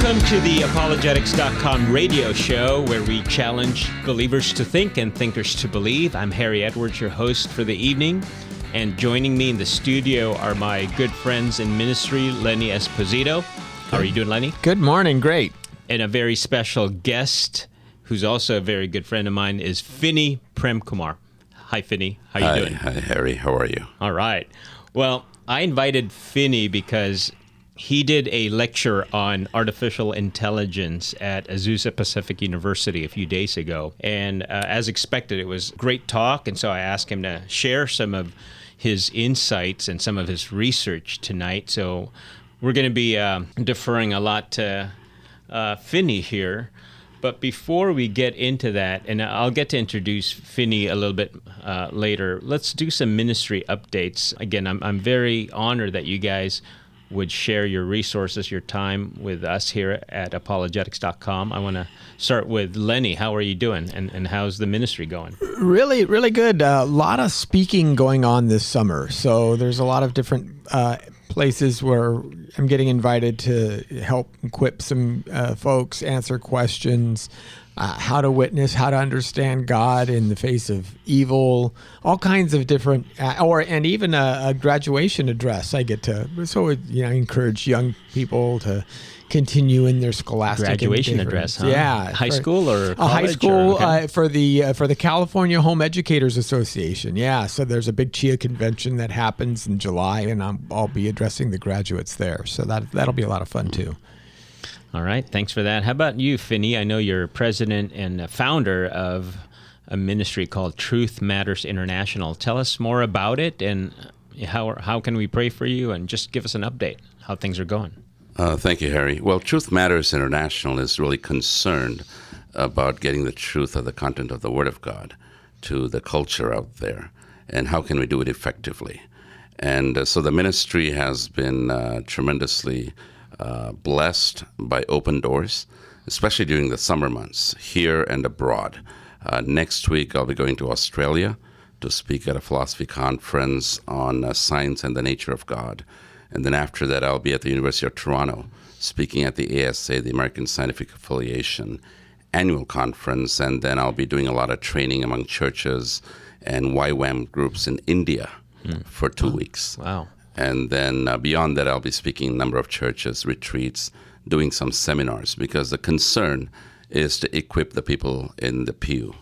Welcome to the Apologetics.com radio show, where we challenge believers to think and thinkers to believe. I'm Harry Edwards, your host for the evening, and joining me in the studio are my good friends in ministry, Lenny Esposito. How are you doing, Lenny? Good morning. Great. And a very special guest, who's also a very good friend of mine, is Finney Premkumar. Hi, Finney. How are you doing? Hi, Harry. How are you? All right. Well, I invited Finney because he did a lecture on artificial intelligence at Azusa Pacific University a few days ago. And as expected, it was a great talk. And so I asked him to share some of his insights and some of his research tonight. So we're going to be deferring a lot to Finney here. But before we get into that, and I'll get to introduce Finney a little bit later, let's do some ministry updates. Again, I'm very honored that you guys would share your resources, your time with us here at Apologetics.com. I want to start with Lenny. How are you doing, and how's the ministry going? Really, really good. A lot of speaking going on this summer. So there's a lot of different places where I'm getting invited to help equip some folks, answer questions, how to witness, how to understand God in the face of evil, all kinds of different, and even a graduation address I get to. So, I encourage young people to continue in their scholastic graduation address, huh? Yeah, high school or college? High school okay. for the California Home Educators Association. Yeah, so there's a big CHIA convention that happens in July, and I'll be addressing the graduates there. So that'll be a lot of fun too. All right, thanks for that. How about you, Finney? I know you're president and founder of a ministry called Truth Matters International. Tell us more about it, and how can we pray for you, and just give us an update how things are going. Thank you, Harry. Well, Truth Matters International is really concerned about getting the truth of the content of the Word of God to the culture out there, and how can we do it effectively. And so the ministry has been tremendously blessed by open doors, especially during the summer months, here and abroad. Next week, I'll be going to Australia to speak at a philosophy conference on science and the nature of God. And then after that, I'll be at the University of Toronto speaking at the ASA, the American Scientific Affiliation annual conference. And then I'll be doing a lot of training among churches and YWAM groups in India for 2 weeks. Wow. And then beyond that, I'll be speaking in a number of churches, retreats, doing some seminars, because the concern is to equip the people in the pew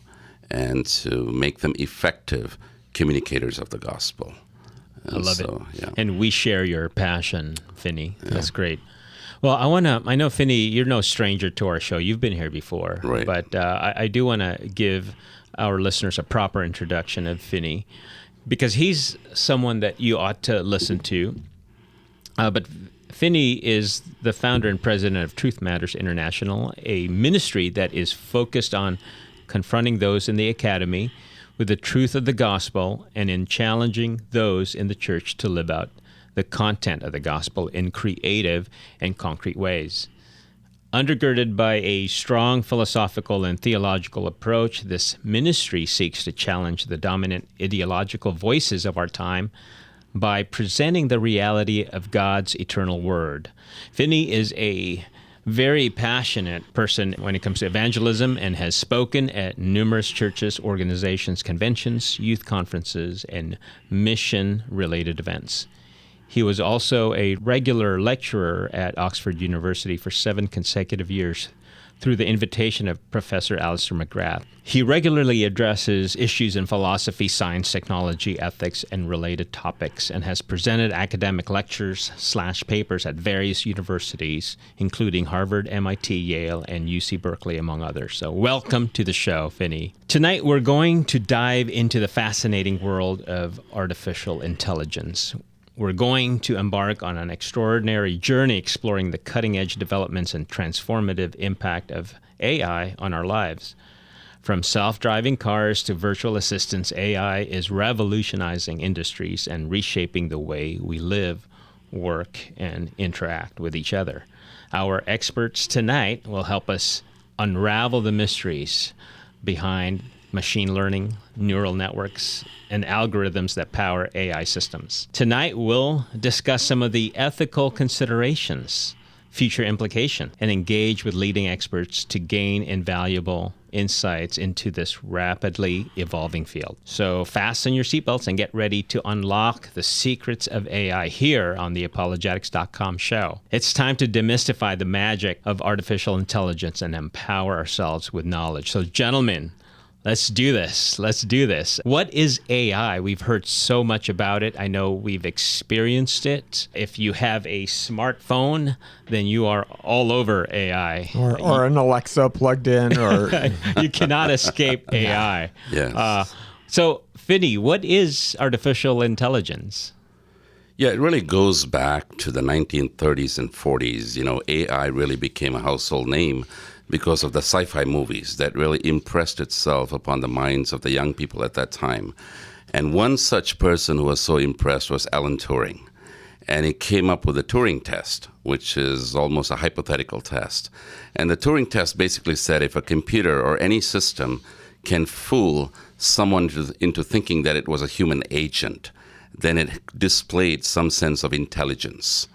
and to make them effective communicators of the gospel. I love it. Yeah. And we share your passion, Finney. Yeah. That's great. Well, I know, Finney, you're no stranger to our show. You've been here before. Right. But I do want to give our listeners a proper introduction of Finney, because he's someone that you ought to listen to. But Finney is the founder and president of Truth Matters International, a ministry that is focused on confronting those in the academy with the truth of the gospel, and in challenging those in the church to live out the content of the gospel in creative and concrete ways. Undergirded by a strong philosophical and theological approach, this ministry seeks to challenge the dominant ideological voices of our time by presenting the reality of God's eternal word. Finney is a very passionate person when it comes to evangelism, and has spoken at numerous churches, organizations, conventions, youth conferences, and mission-related events. He was also a regular lecturer at Oxford University for 7 consecutive years through the invitation of Professor Alistair McGrath. He regularly addresses issues in philosophy, science, technology, ethics, and related topics, and has presented academic lectures/papers at various universities, including Harvard, MIT, Yale, and UC Berkeley, among others. So welcome to the show, Finney. Tonight, we're going to dive into the fascinating world of artificial intelligence. We're going to embark on an extraordinary journey exploring the cutting-edge developments and transformative impact of AI on our lives. From self-driving cars to virtual assistants, AI is revolutionizing industries and reshaping the way we live, work, and interact with each other. Our experts tonight will help us unravel the mysteries behind machine learning, neural networks, and algorithms that power AI systems. Tonight, we'll discuss some of the ethical considerations future implication and engage with leading experts to gain invaluable insights into this rapidly evolving field. So fasten your seatbelts and get ready to unlock the secrets of AI here on the Apologetics.com show. It's time to demystify the magic of artificial intelligence and empower ourselves with knowledge. So gentlemen, let's do this. Let's do this. What is AI? We've heard so much about it. I know we've experienced it. If you have a smartphone, then you are all over AI. Or an Alexa plugged in, or you cannot escape AI. Yes. So, Finney, what is artificial intelligence? Yeah, it really goes back to the 1930s and 40s. You know, AI really became a household name because of the sci-fi movies that really impressed itself upon the minds of the young people at that time. And one such person who was so impressed was Alan Turing. And he came up with the Turing test, which is almost a hypothetical test. And the Turing test basically said if a computer or any system can fool someone into thinking that it was a human agent, then it displayed some sense of intelligence.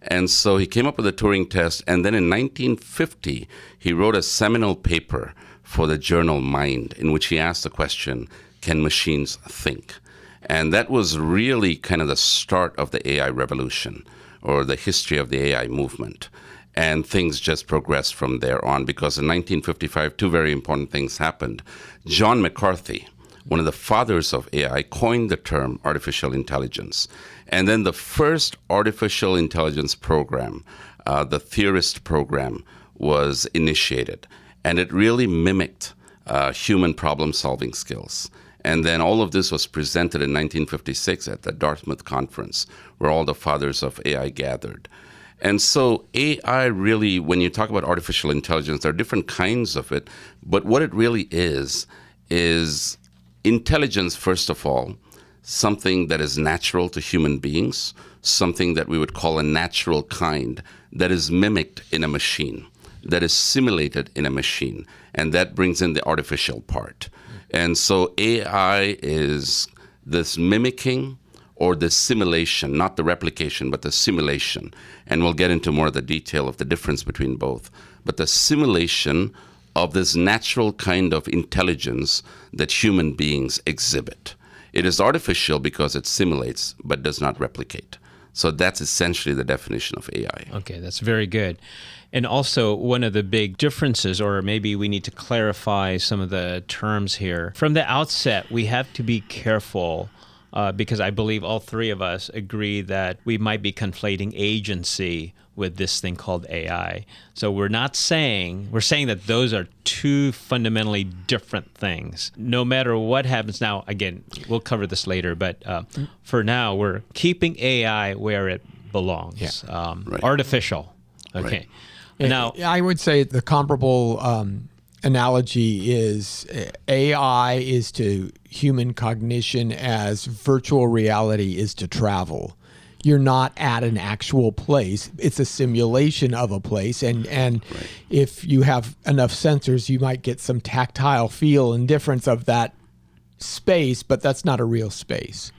And so he came up with the Turing test, and then in 1950, he wrote a seminal paper for the journal Mind, in which he asked the question, can machines think? And that was really kind of the start of the AI revolution, or the history of the AI movement. And things just progressed from there on, because in 1955, two very important things happened. John McCarthy, one of the fathers of AI, coined the term artificial intelligence. And then the first artificial intelligence program, the Theorist program, was initiated. And it really mimicked human problem-solving skills. And then all of this was presented in 1956 at the Dartmouth Conference, where all the fathers of AI gathered. And so AI really, when you talk about artificial intelligence, there are different kinds of it. But what it really is intelligence, first of all, something that is natural to human beings, something that we would call a natural kind, that is mimicked in a machine, that is simulated in a machine, and that brings in the artificial part. And so AI is this mimicking or the simulation, not the replication, but the simulation. And we'll get into more of the detail of the difference between both. But the simulation of this natural kind of intelligence that human beings exhibit. It is artificial because it simulates but does not replicate. So that's essentially the definition of AI. Okay, that's very good. And also, one of the big differences, or maybe we need to clarify some of the terms here. From the outset, we have to be careful because I believe all three of us agree that we might be conflating agency with this thing called AI. So we're saying that those are two fundamentally different things. No matter what happens now, again, we'll cover this later, but for now, we're keeping AI where it belongs. Yeah. Right. Artificial. Okay. Right. Now, I would say the comparable analogy is AI is to human cognition as virtual reality is to travel. You're not at an actual place. It's a simulation of a place. And if you have enough sensors, you might get some tactile feel and difference of that space, but that's not a real space.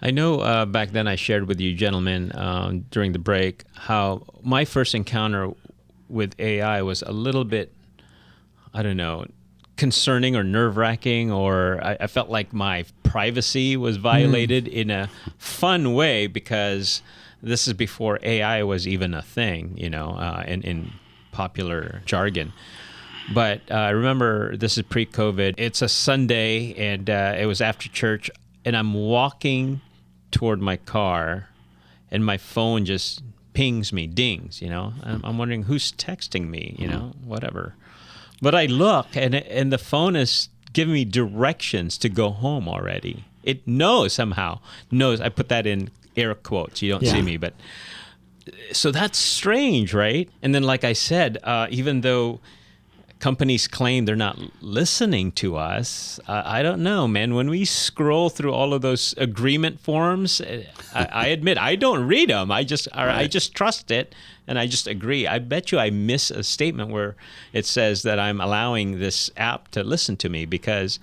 I know back then I shared with you gentlemen during the break how my first encounter with AI was a little bit, I don't know, concerning or nerve-wracking, or I felt like my privacy was violated in a fun way, because this is before AI was even a thing, you know, in popular jargon. But I remember this is pre-COVID. It's a Sunday, and it was after church, and I'm walking toward my car, and my phone just pings me, dings, you know. I'm wondering who's texting me, you know, whatever. But I look, and the phone is giving me directions to go home already. It knows somehow. Knows. I put that in air quotes. You don't see me, but so that's strange, right? And then, like I said, even though companies claim they're not listening to us, I don't know, man. When we scroll through all of those agreement forms, I admit I don't read them. I just trust it, and I just agree. I bet you I miss a statement where it says that I'm allowing this app to listen to me, because,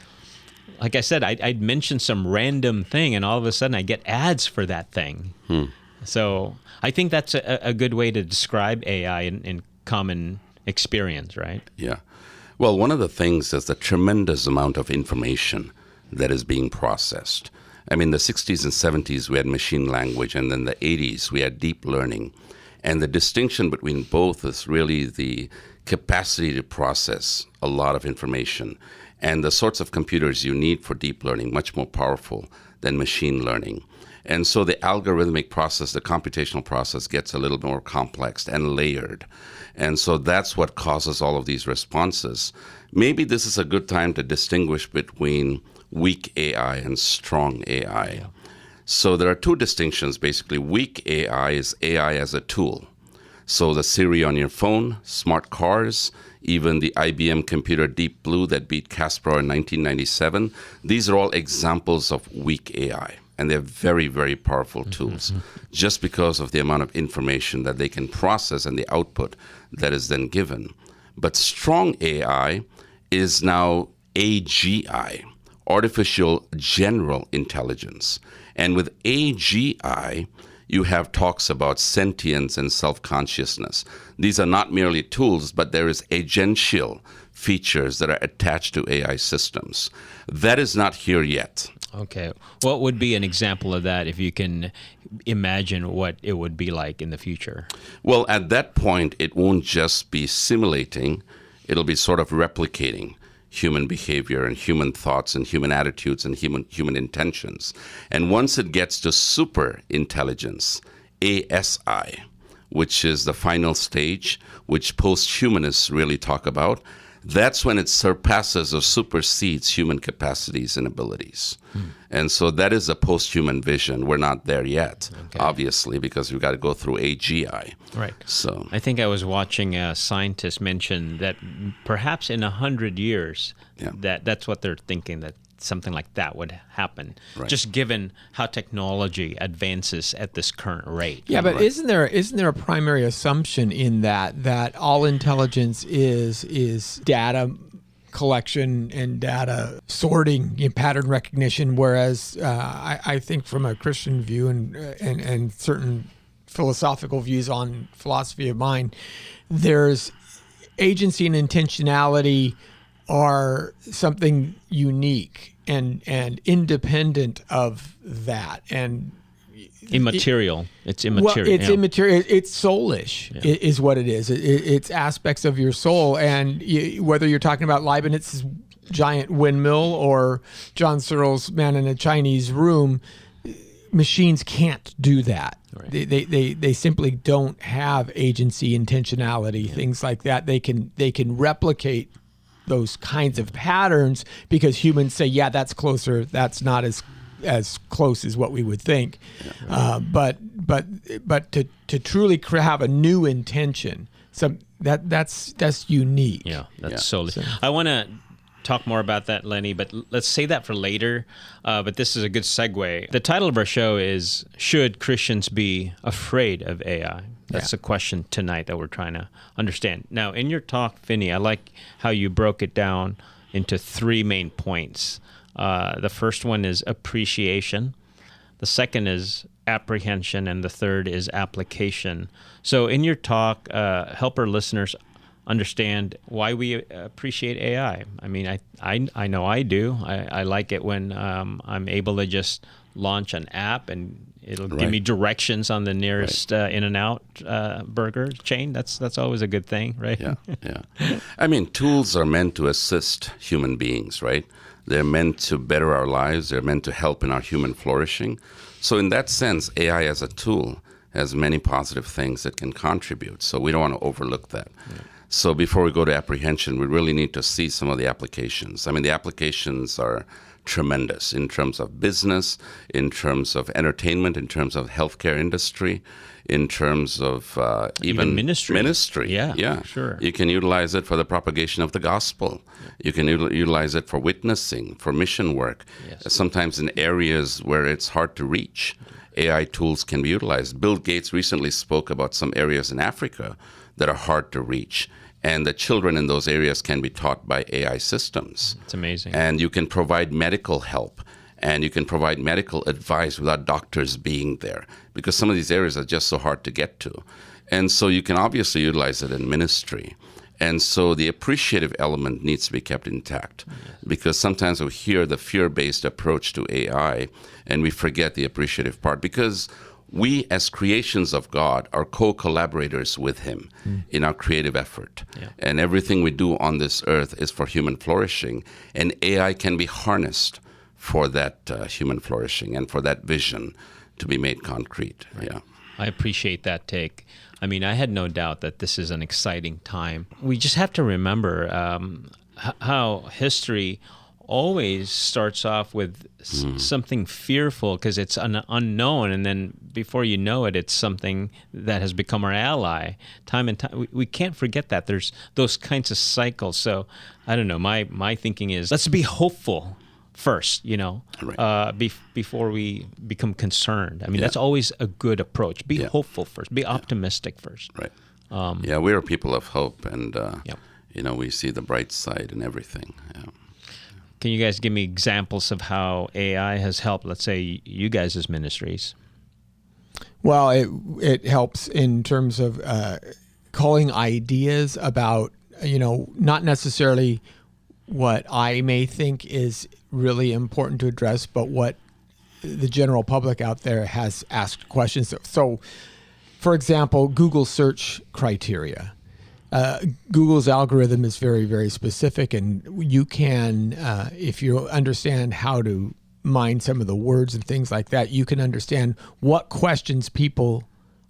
like I said, I'd mention some random thing, and all of a sudden I get ads for that thing. So I think that's a good way to describe AI in common experience, right? Yeah. Well, one of the things is the tremendous amount of information that is being processed. I mean, the 60s and 70s, we had machine language, and then the 80s, we had deep learning. And the distinction between both is really the capacity to process a lot of information and the sorts of computers you need for deep learning, much more powerful than machine learning. And so the algorithmic process, the computational process, gets a little more complex and layered. And so that's what causes all of these responses. Maybe this is a good time to distinguish between weak AI and strong AI. Yeah. So there are two distinctions, basically. Weak AI is AI as a tool. So the Siri on your phone, smart cars, even the IBM computer Deep Blue that beat Kasparov in 1997, these are all examples of weak AI. And they're very, very powerful tools just because of the amount of information that they can process and the output that is then given. But strong AI is now AGI, artificial general intelligence. And with AGI, you have talks about sentience and self-consciousness. These are not merely tools, but there is agential features that are attached to AI systems. That is not here yet. Okay. What would be an example of that if you can imagine what it would be like in the future? Well, at that point, it won't just be simulating. It'll be sort of replicating human behavior and human thoughts and human attitudes and human intentions. And once it gets to super intelligence, ASI, which is the final stage, which post-humanists really talk about, that's when it surpasses or supersedes human capacities and abilities. And so that is a post-human vision. We're not there yet, obviously, because we've got to go through AGI. Right. So I think I was watching a scientist mention that perhaps in 100 years, that's what they're thinking, that something like that would happen, just given how technology advances at this current rate. Yeah, but isn't there a primary assumption in that all intelligence is data collection and data sorting, pattern recognition, whereas I think from a Christian view and certain philosophical views on philosophy of mind, there's agency and intentionality are something unique and independent of that, and immaterial. It's immaterial. Well, it's immaterial. It's soulish, is what it is. It's aspects of your soul, and whether you're talking about Leibniz's giant windmill or John Searle's man in a Chinese room, machines can't do that. Right. They simply don't have agency, intentionality, things like that. They can replicate those kinds of patterns because humans say, yeah, that's closer. That's not as close as what we would think. But to truly have a new intention, that's unique. Yeah, that's so. I want to talk more about that, Lenny, but let's save that for later. But this is a good segue. The title of our show is "Should Christians Be Afraid of AI?" That's the question tonight that we're trying to understand. Now, in your talk, Finney, I like how you broke it down into three main points. The first one is appreciation. The second is apprehension. And the third is application. So in your talk, help our listeners understand why we appreciate AI. I mean, I know I do. I like it when I'm able to just launch an app and it'll give me directions on the nearest In-N-Out burger chain. That's always a good thing, right? Yeah. I mean, tools are meant to assist human beings, right? They're meant to better our lives. They're meant to help in our human flourishing. So in that sense, AI as a tool has many positive things that can contribute. So we don't want to overlook that. Yeah. So before we go to apprehension, we really need to see some of the applications. I mean, the applications are tremendous in terms of business, in terms of entertainment, in terms of healthcare industry, in terms of even ministry. Yeah, sure. You can utilize it for the propagation of the gospel. You can utilize it for witnessing, for mission work. Yes. Sometimes in areas where it's hard to reach, AI tools can be utilized. Bill Gates recently spoke about some areas in Africa that are hard to reach. And the children in those areas can be taught by AI systems. It's amazing. And you can provide medical help. and you can provide medical advice without doctors being there, because some of these areas are just so hard to get to. And so you can obviously utilize it in ministry. And so the appreciative element needs to be kept intact, because sometimes we hear the fear-based approach to AI and we forget the appreciative part, because we as creations of God are co-collaborators with Him in our creative effort. Yeah. And everything we do on this earth is for human flourishing, and AI can be harnessed for that human flourishing and for that vision to be made concrete. Right. Yeah. I appreciate that take. I mean, I had no doubt that this is an exciting time. We just have to remember how history always starts off with something fearful, because it's an unknown, and then before you know it, it's something that has become our ally. Time and time, we can't forget that. There's those kinds of cycles. So I don't know. My thinking is, let's be hopeful first, Right. Before we become concerned. I mean, that's always a good approach. Be hopeful first. Be optimistic first. Right. We are people of hope, and we see the bright side in everything. Yeah. Can you guys give me examples of how AI has helped, let's say, you guys as ministries? Well, it helps in terms of calling ideas about, not necessarily what I may think is really important to address, but what the general public out there has asked questions of. So, for example, Google search criteria. Google's algorithm is very, very specific, and you can, if you understand how to mine some of the words and things like that, you can understand what questions people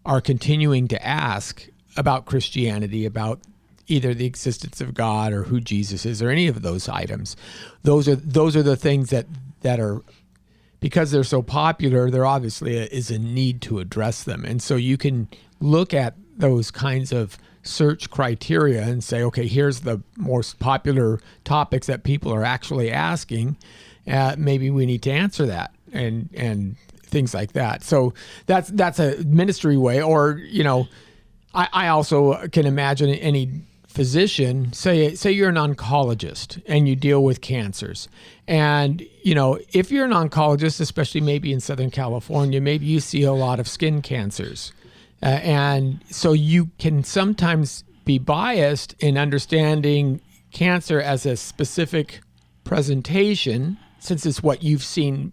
are continuing to ask about Christianity, about either the existence of God or who Jesus is, or any of those items. Those are the things that are, because they're so popular, there obviously is a need to address them. And so you can look at those kinds of search criteria and say, okay, here's the most popular topics that people are actually asking. Maybe we need to answer that, and things like that. So that's a ministry way. Or, I also can imagine any physician, say you're an oncologist and you deal with cancers. And, if you're an oncologist, especially maybe in Southern California, maybe you see a lot of skin cancers. And so you can sometimes be biased in understanding cancer as a specific presentation, since it's what you've seen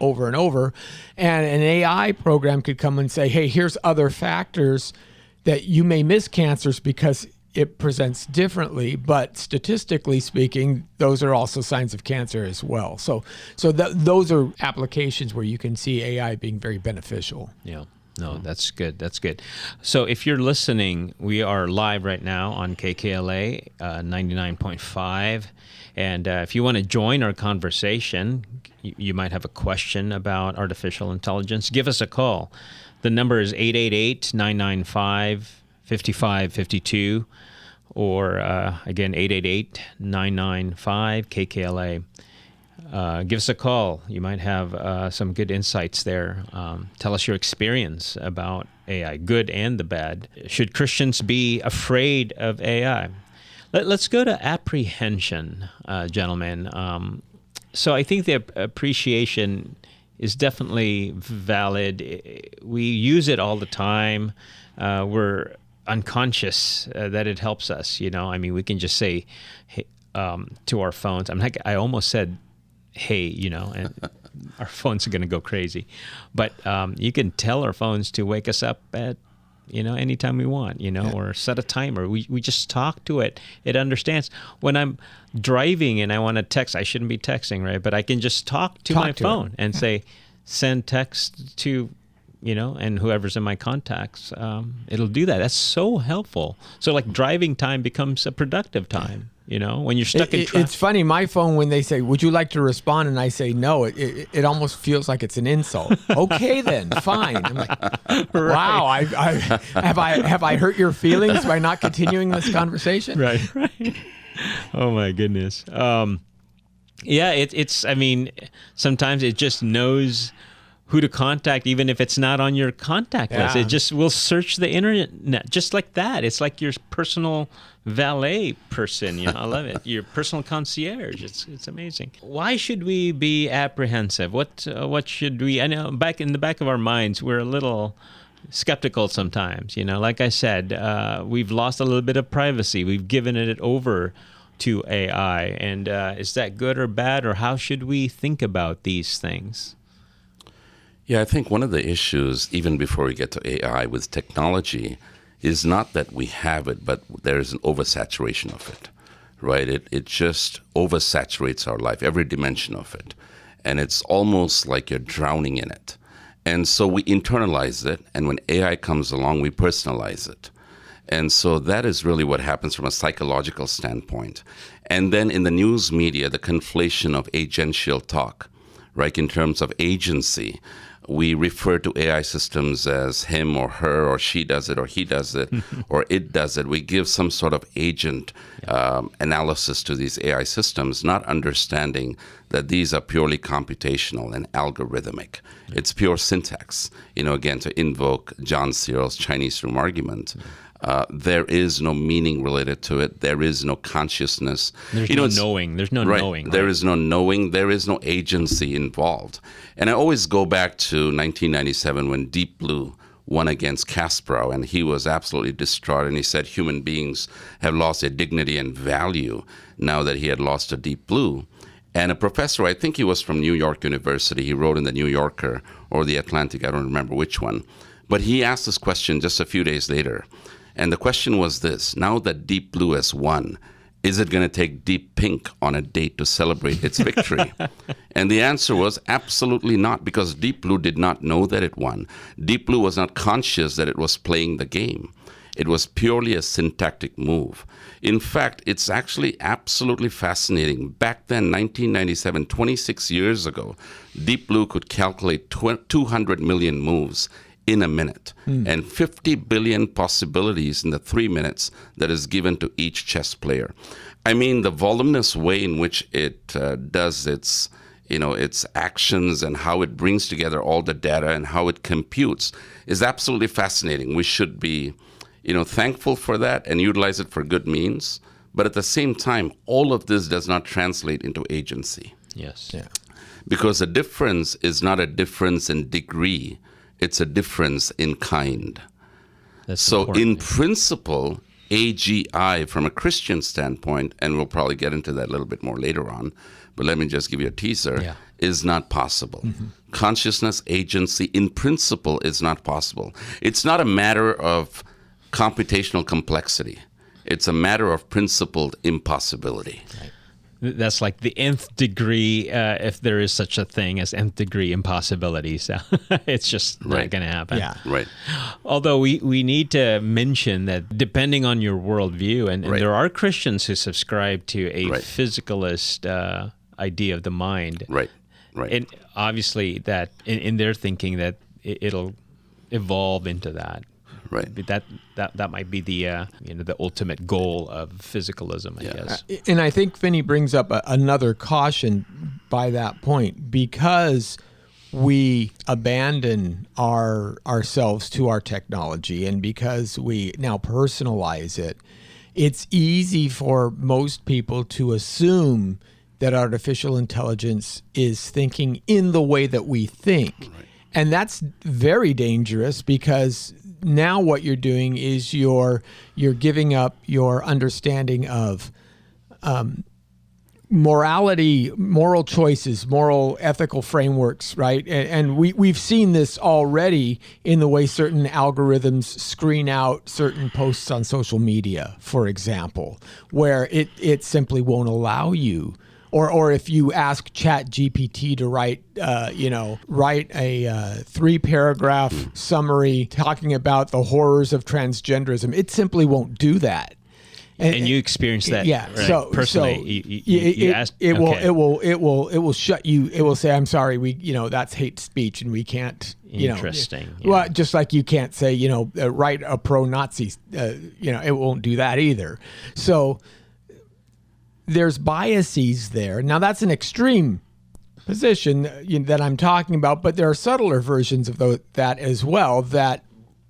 over and over. And an AI program could come and say, hey, here's other factors that you may miss cancers because it presents differently, but statistically speaking, those are also signs of cancer as well. So those are applications where you can see AI being very beneficial. Yeah. No, that's good. That's good. So if you're listening, we are live right now on KKLA 99.5. And if you want to join our conversation, you might have a question about artificial intelligence, give us a call. The number is 888-995-5552, or again, 888-995-KKLA. Give us a call. You might have some good insights there. Tell us your experience about AI, good and the bad. Should Christians be afraid of AI? Let's go to apprehension, gentlemen. So I think the appreciation is definitely valid. We use it all the time. We're unconscious that it helps us. I mean, we can just say hey, to our phones. I almost said, hey, and our phones are going to go crazy. But you can tell our phones to wake us up at, anytime we want, or set a timer. We just talk to it. It understands. When I'm driving and I want to text, I shouldn't be texting, right? But I can just talk to my phone and say, send text to, and whoever's in my contacts. It'll do that. That's so helpful. So like driving time becomes a productive time. When you're stuck in traffic. It's funny, my phone, when they say, would you like to respond? And I say no, it almost feels like it's an insult. Okay, then, fine. I'm like, wow, have I hurt your feelings by not continuing this conversation? Right. Oh, my goodness. It's, sometimes it just knows who to contact, even if it's not on your contact list. It just will search the internet just like that. It's like your personal valet person. I love it. Your personal concierge. It's amazing. Why should we be apprehensive? What should we? I know back in the back of our minds, we're a little skeptical sometimes. Like I said, we've lost a little bit of privacy. We've given it over to AI, and is that good or bad, or how should we think about these things? Yeah, I think one of the issues, even before we get to AI with technology, is not that we have it, but there is an oversaturation of it, right? It just oversaturates our life, every dimension of it. And it's almost like you're drowning in it. And so we internalize it, and when AI comes along, we personalize it. And so that is really what happens from a psychological standpoint. And then in the news media, the conflation of agential talk, right, in terms of agency. We refer to AI systems as him or her, or she does it, or he does it, or it does it. We give some sort of agent analysis to these AI systems, not understanding that these are purely computational and algorithmic. It's pure syntax. Again, to invoke John Searle's Chinese room argument. There is no meaning related to it. There is no consciousness. There's no knowing. There's no knowing. There is no knowing. There is no agency involved. And I always go back to 1997 when Deep Blue won against Kasparov, and he was absolutely distraught. And he said human beings have lost their dignity and value now that he had lost to Deep Blue. And a professor, I think he was from New York University, he wrote in the New Yorker or the Atlantic, I don't remember which one. But he asked this question just a few days later. And the question was this: now that Deep Blue has won, is it going to take Deep Pink on a date to celebrate its victory? And the answer was absolutely not, because Deep Blue did not know that it won. Deep Blue was not conscious that it was playing the game. It was purely a syntactic move. In fact, it's actually absolutely fascinating. Back then, 1997, 26 years ago, Deep Blue could calculate 200 million moves in a minute, and 50 billion possibilities in the 3 minutes that is given to each chess player. I mean, the voluminous way in which it does its actions and how it brings together all the data and how it computes is absolutely fascinating. We should be, thankful for that and utilize it for good means. But at the same time, all of this does not translate into agency. Yes. Yeah. Because the difference is not a difference in degree. It's a difference in kind. That's so important. in principle, AGI from a Christian standpoint, and we'll probably get into that a little bit more later on, but let me just give you a teaser, is not possible. Mm-hmm. Consciousness, agency, in principle, is not possible. It's not a matter of computational complexity. It's a matter of principled impossibility. Right. That's like the nth degree, if there is such a thing as nth degree impossibility. So it's just not going to happen. Yeah. Right. Although we need to mention that depending on your worldview, and there are Christians who subscribe to a physicalist idea of the mind. Right. Right. And obviously that in their thinking that it'll evolve into that. Right. That might be the the ultimate goal of physicalism, I guess. And I think Finney brings up another caution by that point, because we abandon ourselves to our technology, and because we now personalize it, it's easy for most people to assume that artificial intelligence is thinking in the way that we think. Right. And that's very dangerous, because now what you're doing is you're giving up your understanding of morality, moral choices, moral ethical frameworks, right? And we've seen this already in the way certain algorithms screen out certain posts on social media, for example, where it simply won't allow you. Or if you ask ChatGPT to write a 3-paragraph summary talking about the horrors of transgenderism, it simply won't do that. And you experience that, yeah. right? So personally, it will shut you. It will say, "I'm sorry, that's hate speech, and we can't." Interesting. Well, just like you can't say, write a pro-Nazi. It won't do that either. So there's biases there. Now that's an extreme position that I'm talking about, but there are subtler versions of that as well that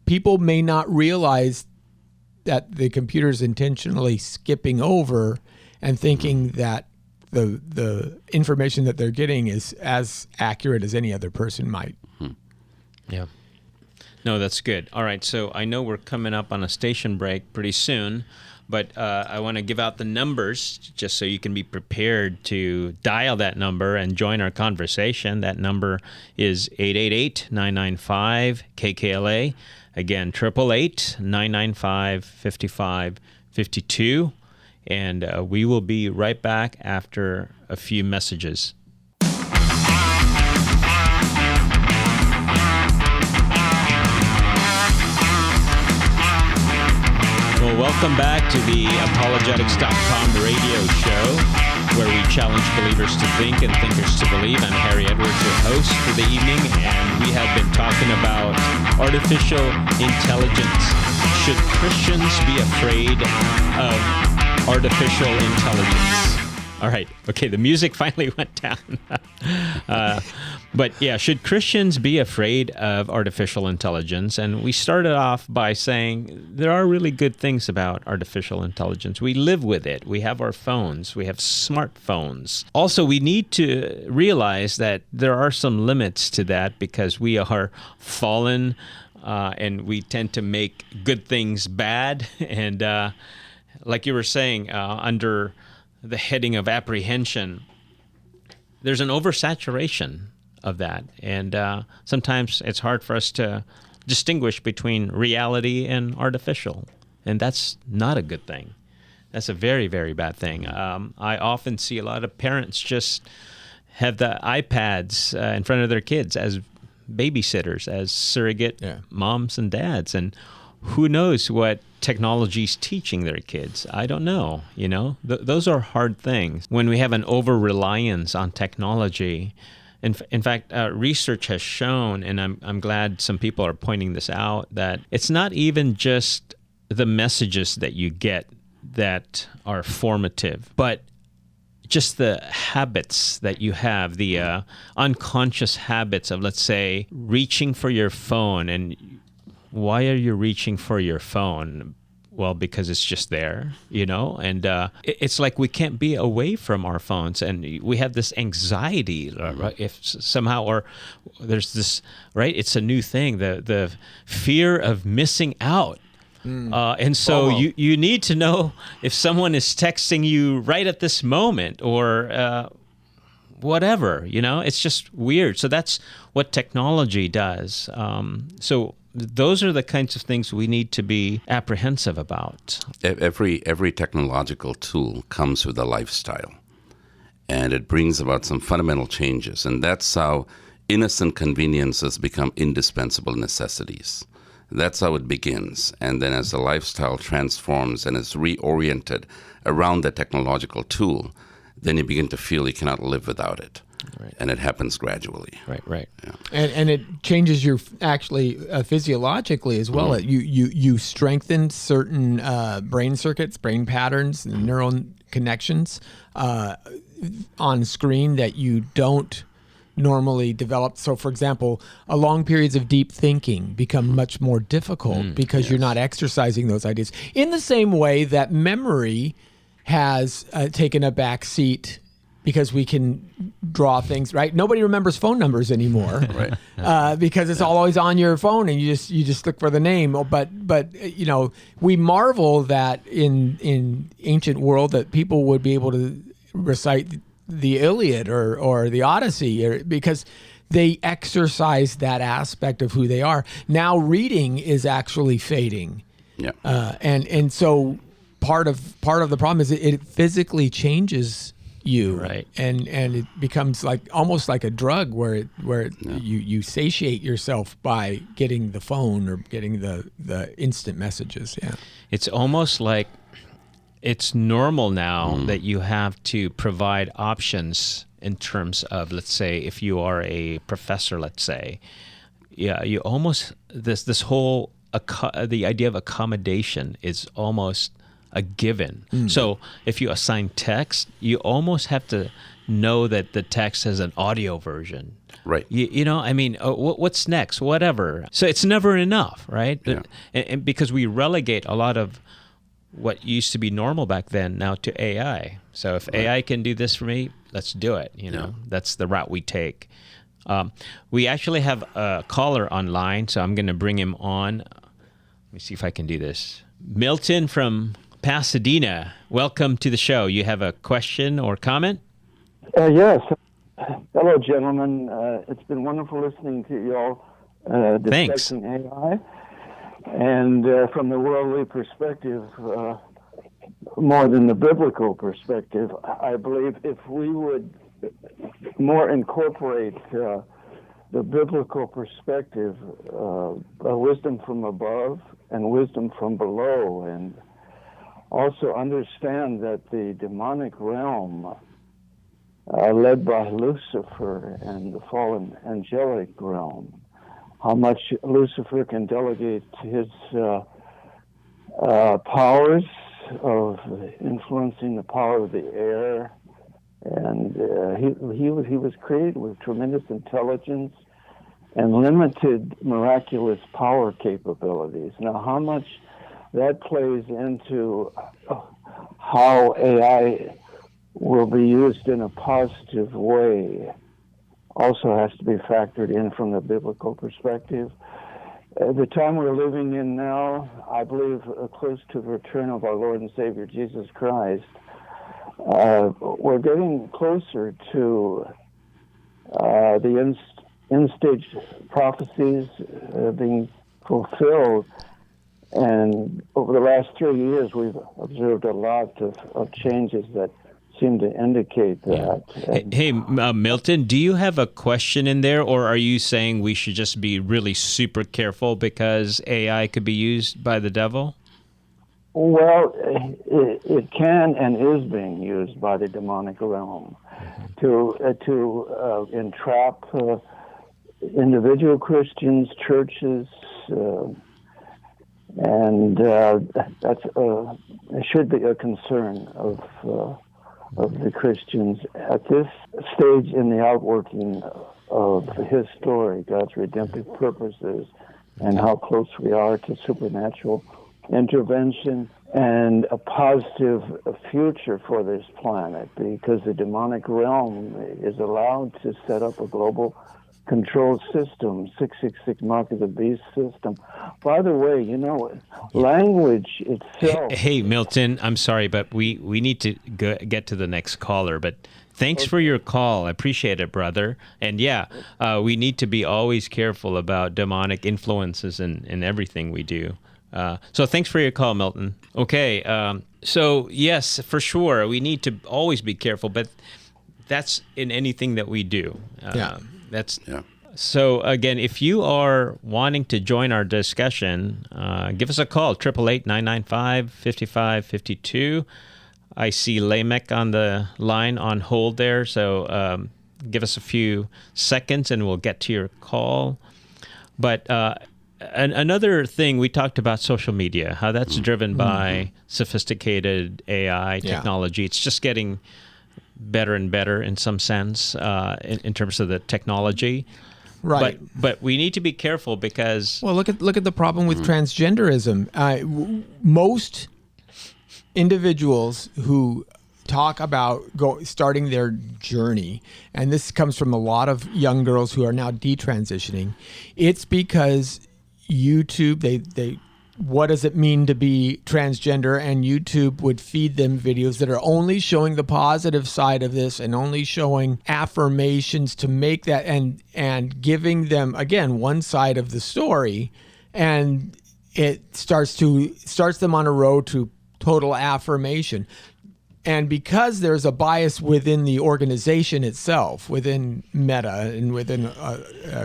people may not realize that the computer's intentionally skipping over and thinking that the information that they're getting is as accurate as any other person might. Yeah. No, that's good. All right, so I know we're coming up on a station break pretty soon, but I want to give out the numbers just so you can be prepared to dial that number and join our conversation. That number is 888-995-KKLA. Again, 888-995-5552. And we will be right back after a few messages. Well, welcome back to the Apologetics.com radio show, where we challenge believers to think and thinkers to believe. I'm Harry Edwards, your host for the evening, and we have been talking about artificial intelligence. Should Christians be afraid of artificial intelligence? All right. Okay, the music finally went down. But yeah, should Christians be afraid of artificial intelligence? And we started off by saying there are really good things about artificial intelligence. We live with it. We have our phones. We have smartphones. Also, we need to realize that there are some limits to that because we are fallen and we tend to make good things bad. And like you were saying, under the heading of apprehension, there's an oversaturation of that. And sometimes it's hard for us to distinguish between reality and artificial. And that's not a good thing. That's a very, very bad thing. I often see a lot of parents just have the iPads in front of their kids as babysitters, as surrogate moms and dads. And who knows what technology's teaching their kids? I don't know. You know, those are hard things. When we have an over-reliance on technology, in fact, research has shown, and I'm glad some people are pointing this out, that it's not even just the messages that you get that are formative, but just the habits that you have, the unconscious habits of, let's say, reaching for your phone. And why are you reaching for your phone? Well, because it's just there, you know, and it's like we can't be away from our phones, and we have this anxiety, right? If somehow, or there's this, right? It's a new thing, the fear of missing out. And so you need to know if someone is texting you right at this moment or whatever, you know, it's just weird. So that's what technology does. So those are the kinds of things we need to be apprehensive about. Every technological tool comes with a lifestyle, and it brings about some fundamental changes. And that's how innocent conveniences become indispensable necessities. That's how it begins. And then as the lifestyle transforms and is reoriented around the technological tool, then you begin to feel you cannot live without it. Right. And it happens gradually. Right. Yeah. And it changes your actually physiologically as well. Mm-hmm. You strengthen certain brain circuits, brain patterns, neural connections on screen that you don't normally develop. So, for example, long periods of deep thinking become much more difficult because you're not exercising those ideas. In the same way that memory has taken a back seat because we can draw things, right? Nobody remembers phone numbers anymore, right? Because it's always on your phone, and you just look for the name. But you know, we marvel that in ancient world that people would be able to recite the Iliad or the Odyssey, because they exercise that aspect of who they are. Now reading is actually fading, and so part of the problem is it physically changes you, right? And it becomes like almost like a drug where you satiate yourself by getting the phone or getting the instant messages. Yeah, it's almost like it's normal now that you have to provide options in terms of, let's say, if you are a professor, let's say, you almost this whole the idea of accommodation is almost a given. So if you assign text, you almost have to know that the text has an audio version. Right. You know, I mean, what's next? Whatever. So it's never enough, right? Yeah. And because we relegate a lot of what used to be normal back then now to AI. So if AI can do this for me, let's do it. You know, that's the route we take. We actually have a caller online, so I'm going to bring him on. Let me see if I can do this. Milton from Pasadena, welcome to the show. You have a question or comment? Yes. Hello, gentlemen. It's been wonderful listening to you all discussing AI. And from the worldly perspective, more than the biblical perspective, I believe if we would more incorporate the biblical perspective, wisdom from above and wisdom from below, and also understand that the demonic realm led by Lucifer and the fallen angelic realm, how much Lucifer can delegate his powers of influencing the power of the air. And he was created with tremendous intelligence and limited miraculous power capabilities. Now, how much that plays into how AI will be used in a positive way also has to be factored in from the biblical perspective. The time we're living in now, I believe close to the return of our Lord and Savior Jesus Christ, we're getting closer to the end-stage prophecies being fulfilled. And over the last 3 years, we've observed a lot of changes that seem to indicate that. Hey, Milton, do you have a question in there, or are you saying we should just be really super careful because AI could be used by the devil? Well, it can and is being used by the demonic realm to entrap individual Christians, churches, and that's it should be a concern of the Christians at this stage in the outworking of His story, God's redemptive purposes, and how close we are to supernatural intervention and a positive future for this planet, because the demonic realm is allowed to set up a global control system, 666 Mark of the Beast system. By the way, language itself... Hey, Milton, I'm sorry, but we need to get to the next caller, but thanks for your call. I appreciate it, brother. And we need to be always careful about demonic influences in everything we do. So thanks for your call, Milton. Okay, so yes, for sure, we need to always be careful, but that's in anything that we do. So again, if you are wanting to join our discussion, give us a call, 888-995-5552. I see Lamech on the line on hold there, so give us a few seconds and we'll get to your call. But another thing, we talked about social media, how that's driven by sophisticated AI technology. It's just getting better and better in some sense in terms of the technology. Right. But we need to be careful because... Well, look at the problem with transgenderism. Most individuals who talk about starting their journey, and this comes from a lot of young girls who are now detransitioning, it's because YouTube, they what does it mean to be transgender, and YouTube would feed them videos that are only showing the positive side of this and only showing affirmations to make that and giving them, again, one side of the story, and it starts them on a road to total affirmation. And because there's a bias within the organization itself, within Meta and within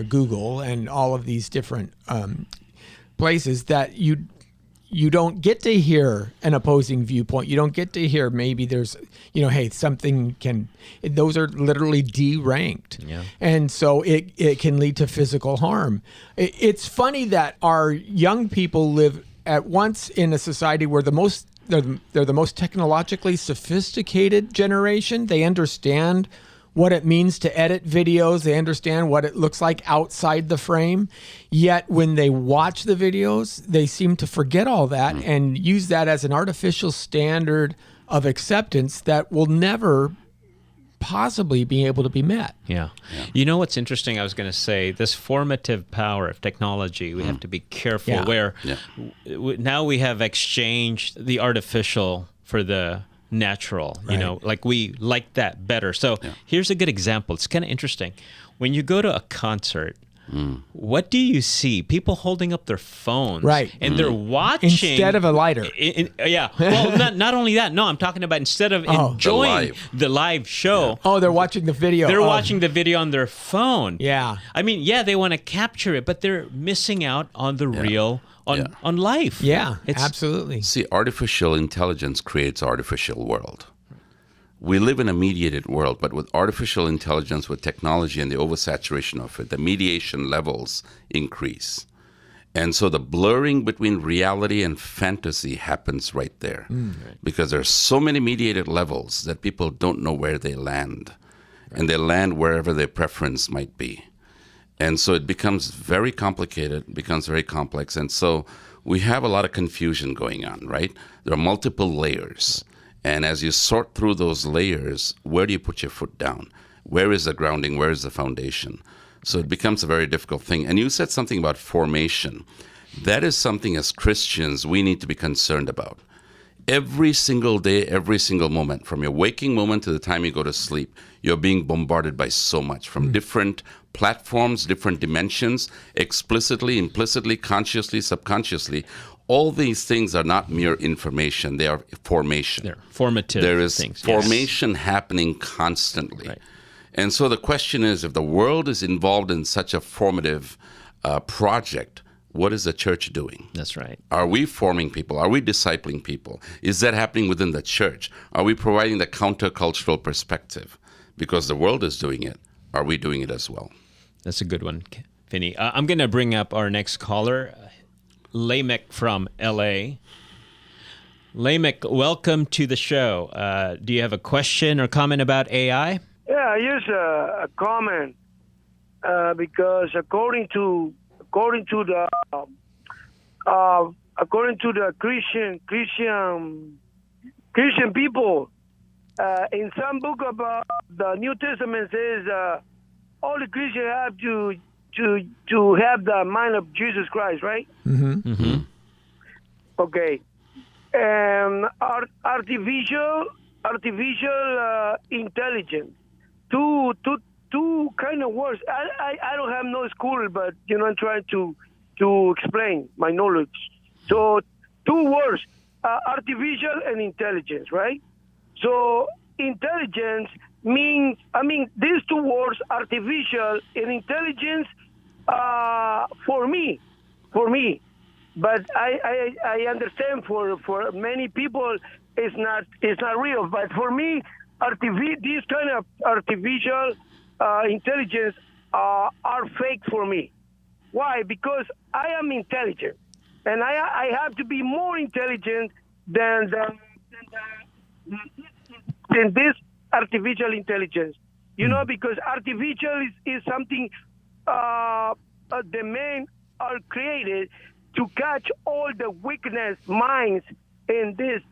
Google and all of these different places, that you don't get to hear an opposing viewpoint. You don't get to hear maybe there's, hey, those are literally deranked. Yeah. And so it can lead to physical harm. It's funny that our young people live at once in a society where the most they're the most technologically sophisticated generation. They understand what it means to edit videos. They understand what it looks like outside the frame. Yet when they watch the videos, they seem to forget all that and use that as an artificial standard of acceptance that will never possibly be able to be met. Yeah. You know what's interesting? I was going to say this formative power of technology. We have to be careful where now we have exchanged the artificial for the natural. You know, like we like that better. So here's a good example. It's kind of interesting. When you go to a concert, what do you see? People holding up their phones, and they're watching instead of a lighter. Well, not only that. No, I'm talking about instead of enjoying the live show. Oh, they're watching the video. They're watching the video on their phone. Yeah. I mean, they want to capture it, but they're missing out on the real, on life. Yeah, absolutely. See, artificial intelligence creates artificial world. We live in a mediated world, but with artificial intelligence, with technology and the oversaturation of it, the mediation levels increase. And so the blurring between reality and fantasy happens right there. Because there's so many mediated levels that people don't know where they land. And they land wherever their preference might be. And so it becomes very complicated, becomes very complex. And so we have a lot of confusion going on, right? There are multiple layers. And as you sort through those layers, where do you put your foot down? Where is the grounding? Where is the foundation? So it becomes a very difficult thing. And you said something about formation. That is something as Christians we need to be concerned about. Every single day, every single moment, from your waking moment to the time you go to sleep, you're being bombarded by so much from different platforms, different dimensions, explicitly, implicitly, consciously, subconsciously. All these things are not mere information. They are formation. They're formative There is things. formation happening constantly. Right. And so the question is, if the world is involved in such a formative project, what is the church doing? That's right. Are we forming people? Are we discipling people? Is that happening within the church? Are we providing the countercultural perspective? Because the world is doing it. Are we doing it as well? That's a good one, Vinny. I'm going to bring up our next caller, Lamek from L.A. Lamek, welcome to the show. Do you have a question or comment about AI? Yeah, just a comment because according to the Christian people, in some book about the New Testament says all the Christians have to have the mind of Jesus Christ, right? Mm-hmm. Mm-hmm. Okay. Artificial intelligence. Two kind of words. I don't have no school, but I'm trying to explain my knowledge. So 2 words, artificial and intelligence, right? So intelligence means, these 2 words, artificial and intelligence, for me. But I understand for many people it's not real. But for me, this kind of artificial intelligence are fake for me. Why? Because I am intelligent, and I have to be more intelligent than this artificial intelligence. Because artificial is something the men are created to catch all the weakness minds in this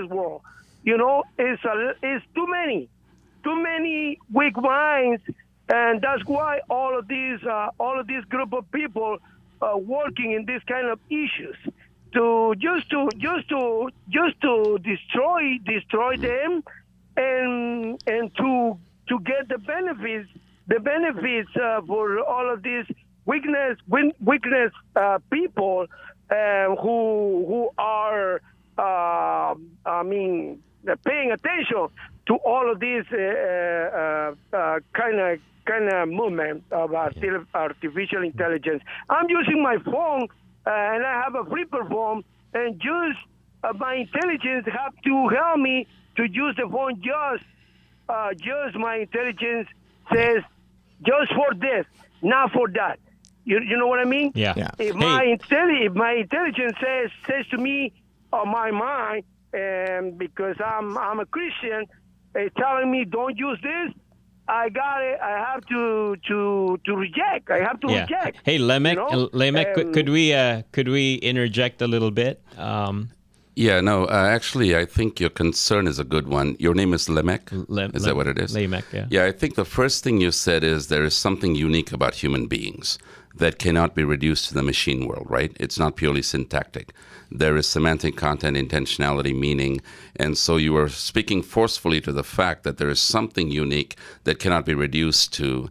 world. It's too many weak minds, and that's why all of these group of people are working in this kind of issues to destroy them and to get the benefits for all of these weakness people who are paying attention to all of these kind of movement of artificial intelligence. I'm using my phone, and I have a flipper phone, and just my intelligence have to help me to use the phone. Just my intelligence says just for this, not for that. You know what I mean? Yeah. Yeah. If my intelligence says to me, on my mind, and because I'm a Christian, telling me don't use this, I got it. I have to reject. I have to reject. Hey, Lemek, could we interject a little bit? Actually, I think your concern is a good one. Your name is Lemek? Is that what it is? Lemek, yeah. Yeah, I think the first thing you said is there is something unique about human beings that cannot be reduced to the machine world, right? It's not purely syntactic. There is semantic content, intentionality, meaning, and so you are speaking forcefully to the fact that there is something unique that cannot be reduced to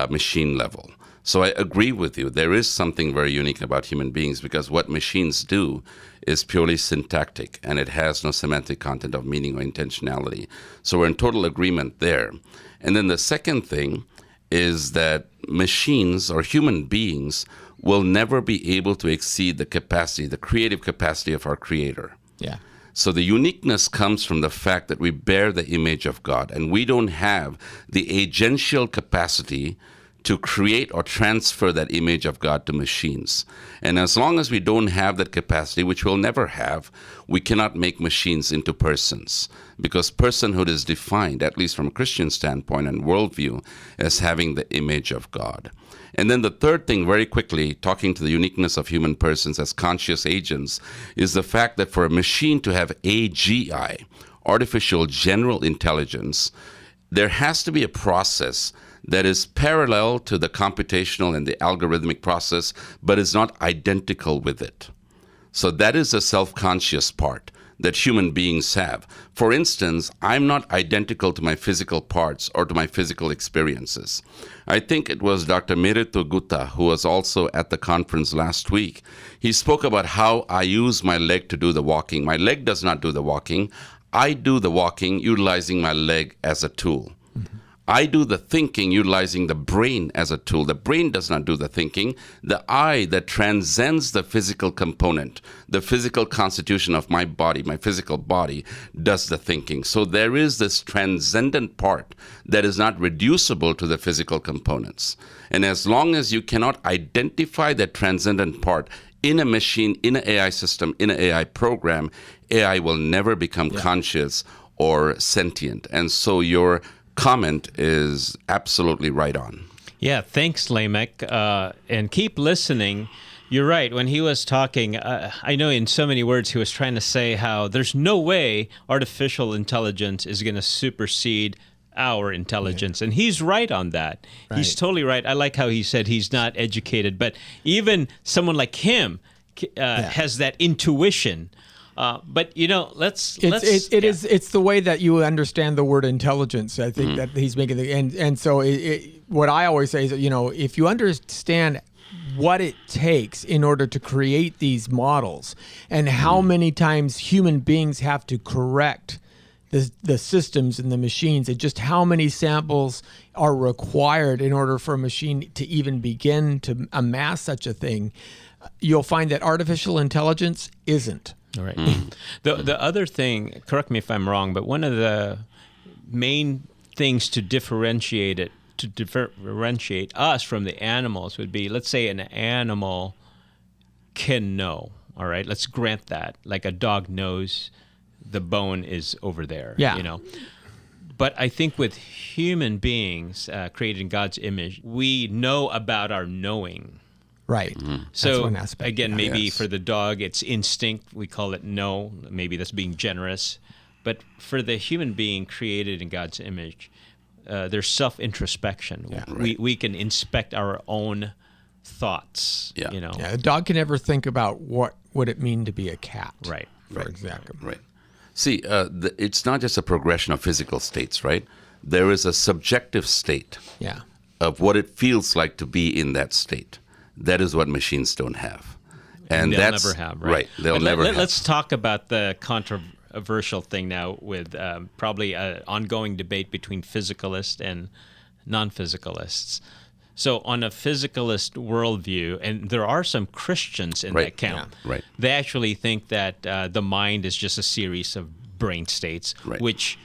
machine level. So I agree with you. There is something very unique about human beings because what machines do is purely syntactic and it has no semantic content of meaning or intentionality. So we're in total agreement there. And then the second thing is that machines or human beings will never be able to exceed the capacity, the creative capacity of our Creator. Yeah. So the uniqueness comes from the fact that we bear the image of God and we don't have the agential capacity to create or transfer that image of God to machines. And as long as we don't have that capacity, which we'll never have, we cannot make machines into persons. Because personhood is defined, at least from a Christian standpoint and worldview, as having the image of God. And then the third thing, very quickly, talking to the uniqueness of human persons as conscious agents, is the fact that for a machine to have AGI, artificial general intelligence, there has to be a process that is parallel to the computational and the algorithmic process, but is not identical with it. So that is the self-conscious part that human beings have. For instance, I'm not identical to my physical parts or to my physical experiences. I think it was Dr. Merito Gutta, who was also at the conference last week. He spoke about how I use my leg to do the walking. My leg does not do the walking. I do the walking utilizing my leg as a tool. I do the thinking utilizing the brain as a tool. The brain does not do the thinking. The I that transcends the physical component, the physical constitution of my body, my physical body, does the thinking. So there is this transcendent part that is not reducible to the physical components. And as long as you cannot identify that transcendent part in a machine, in an AI system, in an AI program, AI will never become conscious or sentient. And so your comment is absolutely right on. Yeah, thanks, Lamek. And keep listening. You're right. When he was talking, I know in so many words he was trying to say how there's no way artificial intelligence is going to supersede our intelligence. And he's right on that. Right. He's totally right. I like how he said he's not educated, but even someone like him has that intuition. But it's the way that you understand the word intelligence. I think that he's making and so what I always say is that, if you understand what it takes in order to create these models and how many times human beings have to correct the systems and the machines and just how many samples are required in order for a machine to even begin to amass such a thing, you'll find that artificial intelligence isn't. All right. The other thing, correct me if I'm wrong, but one of the main things to differentiate us from the animals would be, let's say an animal can know. All right, let's grant that. Like a dog knows the bone is over there. Yeah. But I think with human beings created in God's image, we know about our knowing. Right. So again, maybe for the dog, it's instinct. We call it know. Maybe that's being generous. But for the human being created in God's image, there's self-introspection. Yeah. We can inspect our own thoughts. Yeah. A dog can never think about what would it mean to be a cat. Right. For example. Right. See, it's not just a progression of physical states, right? There is a subjective state of what it feels like to be in that state. That is what machines don't have. And they'll never have, right? They'll never have. Let's talk about the controversial thing now with probably an ongoing debate between physicalists and non-physicalists. So on a physicalist worldview, and there are some Christians in that camp, they actually think that the mind is just a series of brain states, which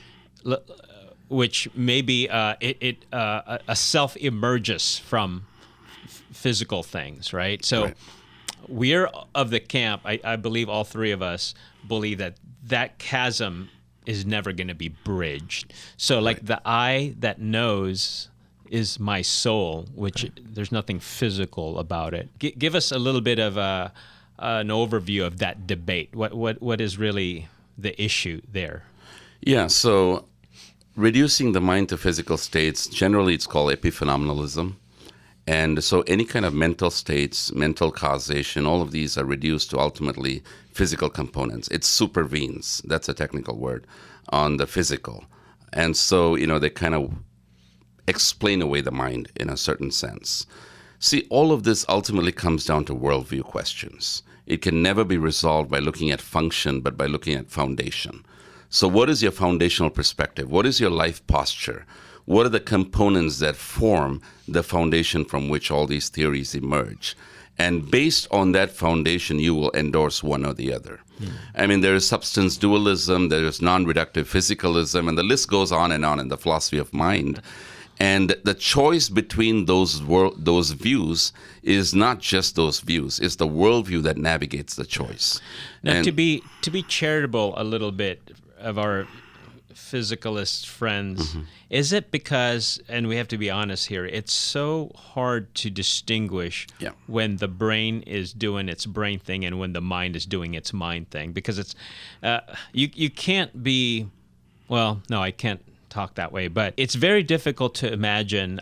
maybe a self emerges from physical things, right? So we're of the camp, I believe all three of us believe that chasm is never going to be bridged. So like the I that knows is my soul, which there's nothing physical about it. Give us a little bit of an overview of that debate. What is really the issue there? Yeah, so reducing the mind to physical states, generally it's called epiphenomenalism. And so any kind of mental states, mental causation, all of these are reduced to ultimately physical components. It supervenes, that's a technical word, on the physical. And so, they kind of explain away the mind in a certain sense. See, all of this ultimately comes down to worldview questions. It can never be resolved by looking at function, but by looking at foundation. So what is your foundational perspective? What is your life posture? What are the components that form the foundation from which all these theories emerge? And based on that foundation, you will endorse one or the other. I mean, there is substance dualism, there is non-reductive physicalism, and the list goes on in the philosophy of mind. And the choice between those views is not just those views; it's the worldview that navigates the choice. Now, and to be charitable a little bit of our physicalist friends, is it because, and we have to be honest here, it's so hard to distinguish when the brain is doing its brain thing and when the mind is doing its mind thing? Because it's you can't be, well, no, I can't talk that way, but it's very difficult to imagine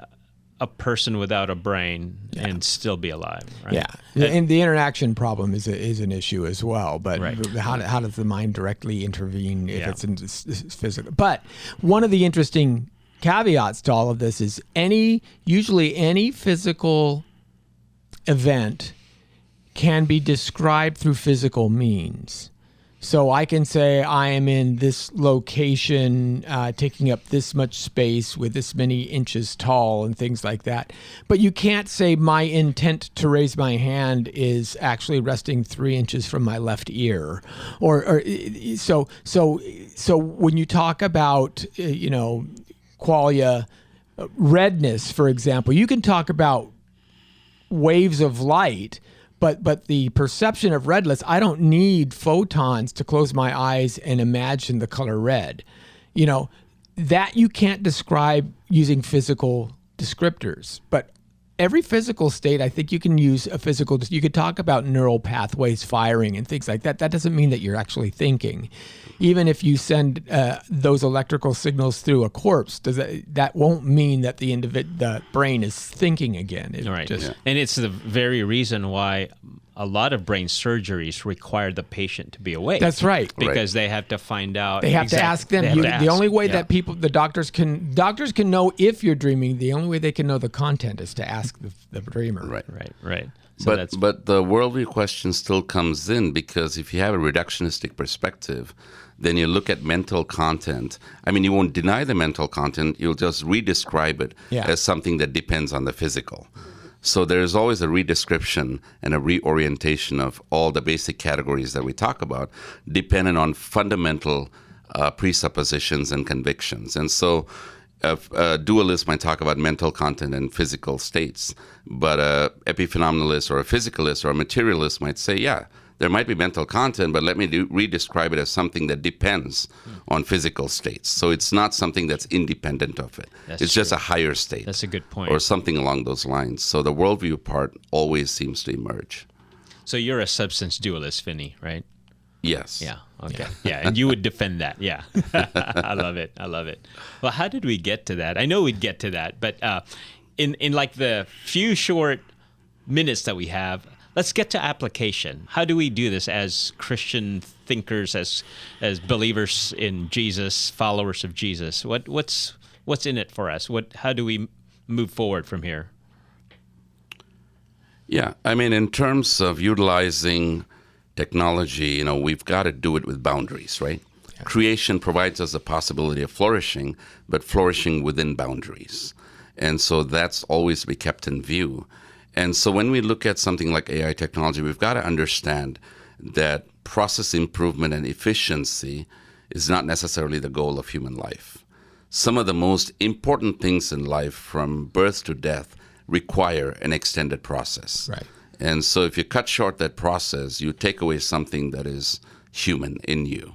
a person without a brain and still be alive, right? Yeah, and the interaction problem is an issue as well. But how does the mind directly intervene if it's in physical? But one of the interesting caveats to all of this is usually any physical event can be described through physical means. So I can say I am in this location, taking up this much space with this many inches tall and things like that. But you can't say my intent to raise my hand is actually resting 3 inches from my left ear, so when you talk about qualia redness, for example, you can talk about waves of light. But the perception of redness, I don't need photons to close my eyes and imagine the color red. That you can't describe using physical descriptors. But every physical state, I think you can use you could talk about neural pathways firing and things like that. That doesn't mean that you're actually thinking. Even if you send those electrical signals through a corpse, that won't mean that the brain is thinking again. And it's the very reason why a lot of brain surgeries require the patient to be awake. That's right. Because they have to find out. They have to ask them. The only way that the doctors can know if you're dreaming, the only way they can know the content is to ask the dreamer. Right. So but the worldview question still comes in, because if you have a reductionistic perspective, then you look at mental content. I mean, you won't deny the mental content, you'll just redescribe it as something that depends on the physical. So there's always a redescription and a reorientation of all the basic categories that we talk about, dependent on fundamental presuppositions and convictions. And so a dualist might talk about mental content and physical states, but a epiphenomenalist or a physicalist or a materialist might say, there might be mental content, but let me redescribe it as something that depends on physical states. So it's not something that's independent of it. It's just a higher state. That's a good point. Or something along those lines. So the worldview part always seems to emerge. So you're a substance dualist, Finney, right? Yes. Yeah. Okay. Yeah. And you would defend that. Yeah. I love it. Well, how did we get to that? I know we'd get to that, but in like the few short minutes that we have, let's get to application. How do we do this as Christian thinkers, as believers in Jesus, followers of Jesus? What's in it for us? How do we move forward from here? Yeah, I mean, in terms of utilizing technology, we've got to do it with boundaries, right? Yeah. Creation provides us the possibility of flourishing, but flourishing within boundaries. And so that's always to be kept in view. And so when we look at something like AI technology, we've got to understand that process improvement and efficiency is not necessarily the goal of human life. Some of the most important things in life, from birth to death, require an extended process. Right. And so if you cut short that process, you take away something that is human in you.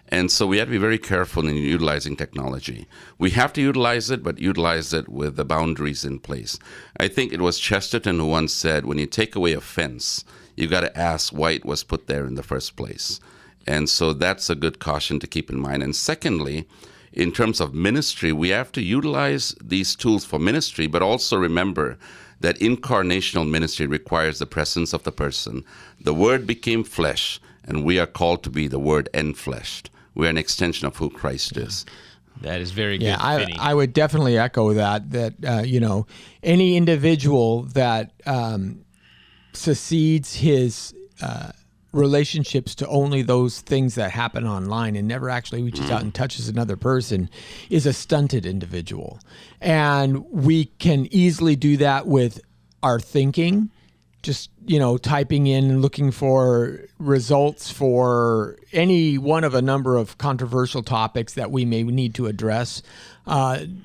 And so we have to be very careful in utilizing technology. We have to utilize it, but utilize it with the boundaries in place. I think it was Chesterton who once said, when you take away a fence, you got to ask why it was put there in the first place. And so that's a good caution to keep in mind. And secondly, in terms of ministry, we have to utilize these tools for ministry, but also remember that incarnational ministry requires the presence of the person. The Word became flesh, and we are called to be the Word enfleshed. We are an extension of who Christ is. That is very good. Yeah, Vinny. I would definitely echo that. Any individual that secedes his relationships to only those things that happen online and never actually reaches out and touches another person is a stunted individual. And we can easily do that with our thinking, just, typing in and looking for results for any one of a number of controversial topics that we may need to address,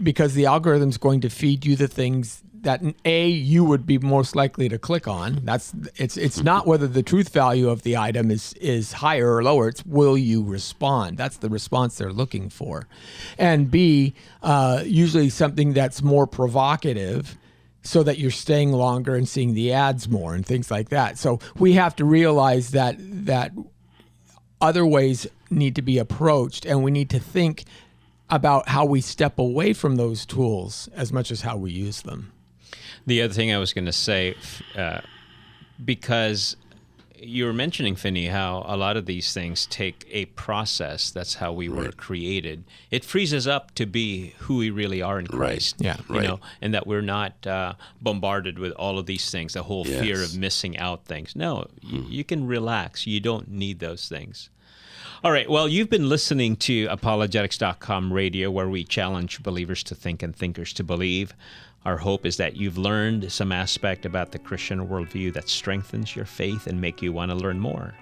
because the algorithm is going to feed you the things that you would be most likely to click on. It's not whether the truth value of the item is higher or lower. It's will you respond? That's the response they're looking for. And B, usually something that's more provocative, so that you're staying longer and seeing the ads more and things like that. So we have to realize that other ways need to be approached, and we need to think about how we step away from those tools as much as how we use them. The other thing I was going to say, because you were mentioning, Finney, how a lot of these things take a process. That's how we were created. It frees us up to be who we really are in Christ. Yeah. And that we're not bombarded with all of these things, the whole fear of missing out things. No, you can relax. You don't need those things. All right. Well, you've been listening to Apologetics.com radio, where we challenge believers to think and thinkers to believe. Our hope is that you've learned some aspect about the Christian worldview that strengthens your faith and make you want to learn more.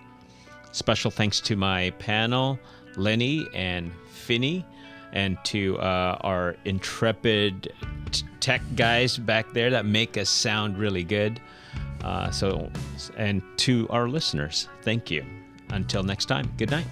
Special thanks to my panel, Lenny and Finney, and to our intrepid tech guys back there that make us sound really good. And to our listeners, thank you. Until next time, good night.